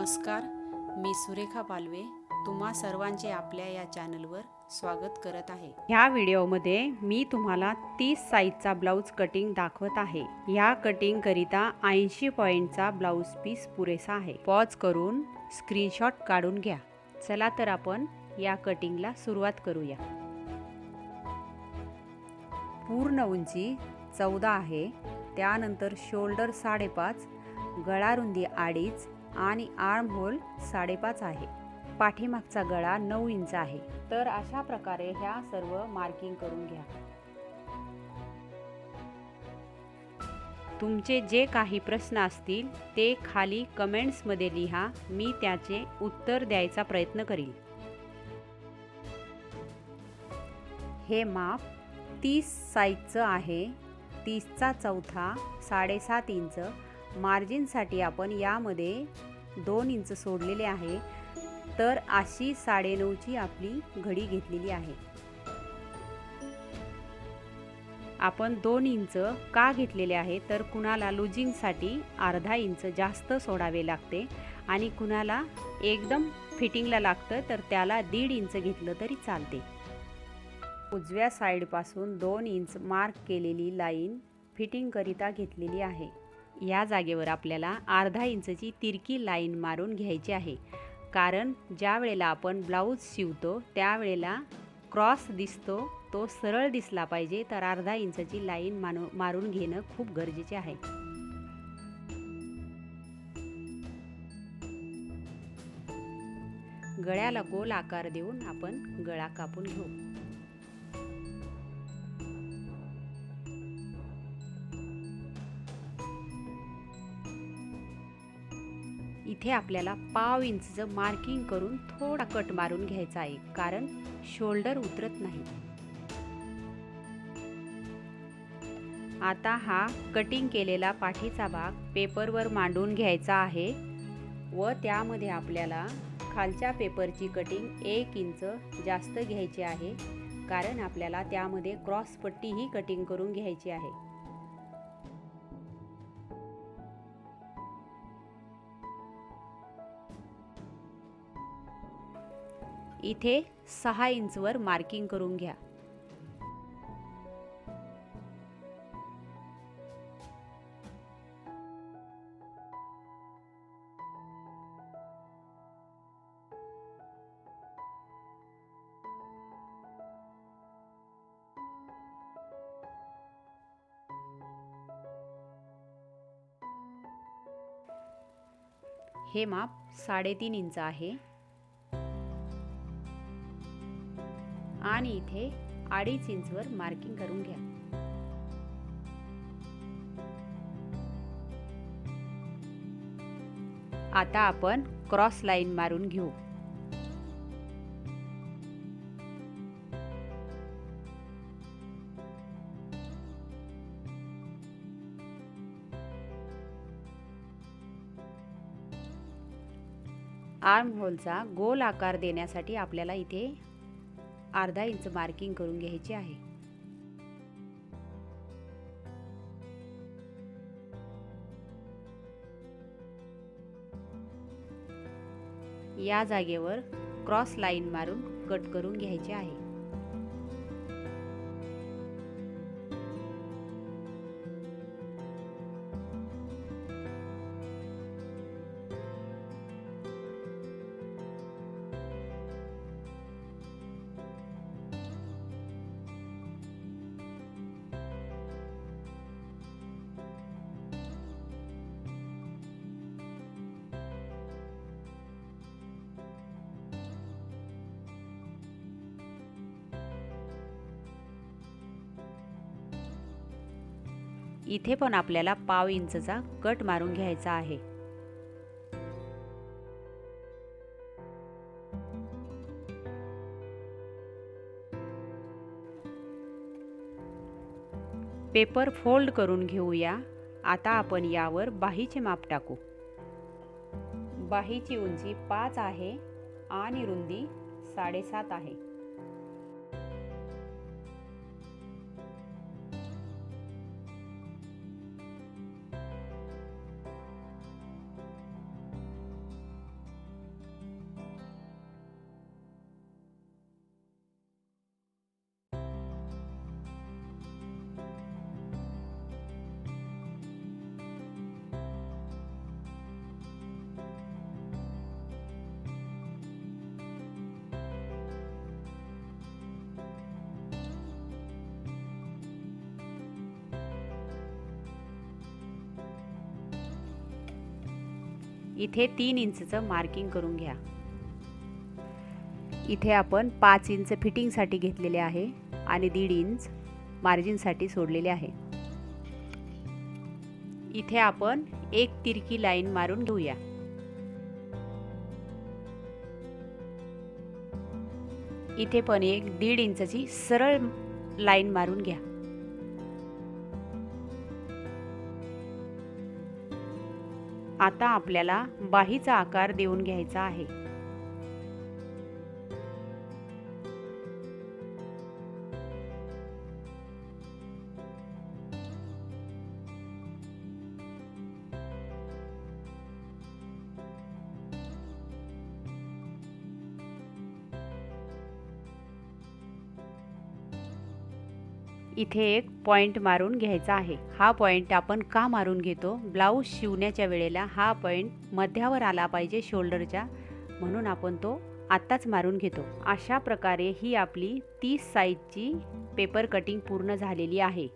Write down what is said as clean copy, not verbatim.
नमस्कार, मी सुरेखा पालवे तुम्हा सर्वांचे आपल्या या चॅनलवर स्वागत करत आहे। ह्या व्हिडिओमध्ये मी तुम्हाला 30 साईजचा ब्लाऊज कटिंग दाखवत आहे। ह्या कटिंग करिता 80 पॉइंटचा ब्लाऊज पीस पुरेसा आहे। पॉज करून स्क्रीनशॉट काढून घ्या। चला तर आपण या कटिंगला सुरुवात करूया। पूर्ण उंची 14 आहे, त्यानंतर शोल्डर 5.5, गळा रुंदी 2.5 आणि आर्म होल 5.5 आहे। पाठीमागचा गळा 9 इंच आहे। तर अशा प्रकारे ह्या सर्व मार्किंग करून घ्या। तुमचे जे काही प्रश्न असतील ते खाली कमेंट्समध्ये लिहा, मी त्याचे उत्तर द्यायचा प्रयत्न करीन। हे माप 30 साईजचं आहे। 30चा चौथा 7.5 इंच। मार्जिनसाठी आपण यामध्ये 2 इंच सोडलेले आहे, तर अशी 9.5ची आपली घडी घेतलेली आहे। आपण 2 इंच का घेतलेले आहे, तर कुणाला लुजिंगसाठी अर्धा इंच जास्त सोडावे लागते आणि कुणाला एकदम फिटिंगला लागतं तर त्याला 1.5 इंच घेतलं तरी चालते। उजव्या साईडपासून 2 इंच मार्क केलेली लाईन फिटिंग करिता घेतलेली आहे। या जागेवर आपल्याला अर्धा इंचची तिरकी लाईन मारून घ्यायची आहे, कारण ज्या वेळेला आपण ब्लाऊज शिवतो त्यावेळेला क्रॉस दिसतो, तो सरळ दिसला पाहिजे, तर अर्धा इंचची लाईन मारून घेणं खूप गरजेचे आहे। गळ्याला गोल आकार देऊन आपण गळा कापून घेऊ। इथे आपल्याला पाव इंचचं मार्किंग करून थोडा कट मारून घ्यायचा आहे, कारण शोल्डर उतरत नाही। आता हा कटिंग केलेला पाठीचा भाग पेपरवर मांडून घ्यायचा आहे व त्यामध्ये आपल्याला खालच्या पेपरची कटिंग 1 इंच जास्त घ्यायची आहे, कारण आपल्याला त्यामध्ये क्रॉस पट्टी ही कटिंग करून घ्यायची आहे। इथे 6 इंचवर मार्किंग करून घ्या। हे माप 3.5 इंच आहे आणि इथे 2.5 इंचवर मार्किंग करून घ्या। आता आपण क्रॉस लाईन मारून घेऊ। आर्म होलचा गोल आकार देण्यासाठी आपल्याला इथे अर्धा इंच मार्किंग करून घ्यायची आहे। या जागेवर क्रॉस लाईन मारून कट करून घ्यायचे आहे। इथे पण आपल्याला पाव इंचचा कट मारून घ्यायचा आहे। पेपर फोल्ड करून घेऊया। आता आपण यावर बाहीचे माप टाकू। बाहीची उंची 5 आहे आणि रुंदी 7.5 आहे। इथे 3 इंचचं मार्किंग करून घ्या। इथे आपण 5 इंच फिटिंगसाठी घेतलेले आहे आणि 1.5 इंच मार्जिनसाठी सोडलेले आहे। इथे आपण एक तिरकी लाईन मारून घेऊया। इथे पण एक 1.5 इंचची सरळ लाईन मारून घ्या। आता आपल्याला बाहीचा आकार देऊन घ्यायचा आहे। इथे एक पॉइंट मारून घ्यायचा आहे। हा पॉइंट आपण का मारून घेतो? ब्लाऊज शिवण्याच्या वेळेला हा पॉइंट मध्यावर आला पाहिजे शोल्डरच्या, म्हणून आपण तो आत्ताच मारून घेतो। अशा प्रकारे ही आपली 30 साइजची पेपर कटिंग पूर्ण झालेली आहे।